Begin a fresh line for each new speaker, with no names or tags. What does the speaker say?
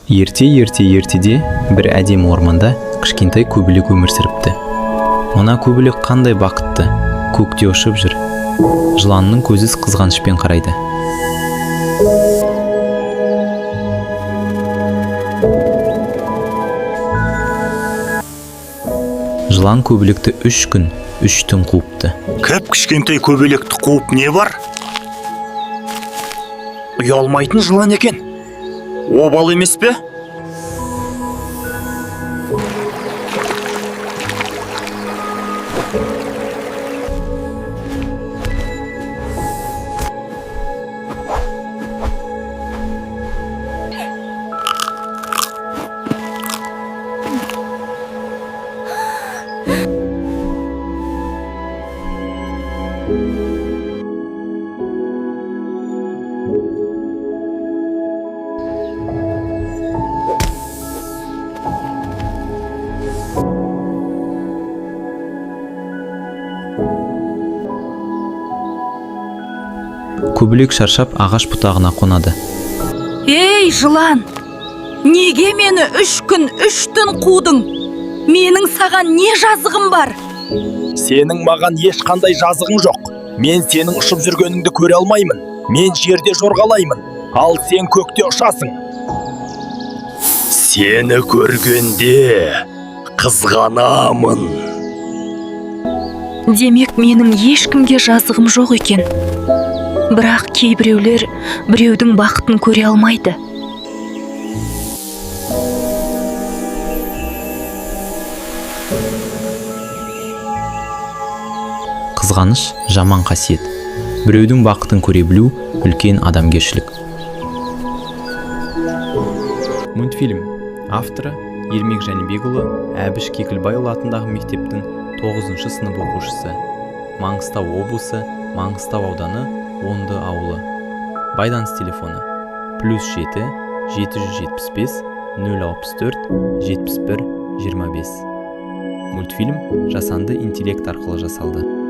Ертеде бір әдемі орманда кішкентай көбелек өмір сүріпті. Мына көбелек қандай бақытты, көкте ұшып жүр. Жыланның көзі қызғанышпен қарайды. Жылан көбелекті 3 күн, 3 түн қуыпты.
Кіп кішкентай көбелекті қуып не бар? Ұялмайтын жылан екен. Обал емес пе?
Көбелек шаршап ағаш бұтағына қонады.
Ей, жылан! Неге мені 3 күн, 3 түн қудың? Менің саған не жазығым бар?
Сенің маған ешқандай жазығың жоқ. Мен сенің ұшып жүргеніңді көре алмаймын. Мен жерде жорғалаймын, ал сен көкте ұшасың. Сені көргенде қызғанамын.
Демек, менің ешкімге жазығым жоқ екен. Бірақ кейбіреулер біреудің бақытын көре алмайды.
Қызғаныш жаман қасиет. Біреудің бақытын көре білу үлкен адамгершілік. Мультфильм авторы Ермек Жәнібекұлы Әбіш Кекілбайұлы атындағы мектептің 9 сынып оқушысы. Маңғыстау облысы, Маңғыстау ауданы, Онды ауылы. Байланыс телефоны +7 775 064 71 25. Мультфильм жасанды интеллект арқылы жасалды.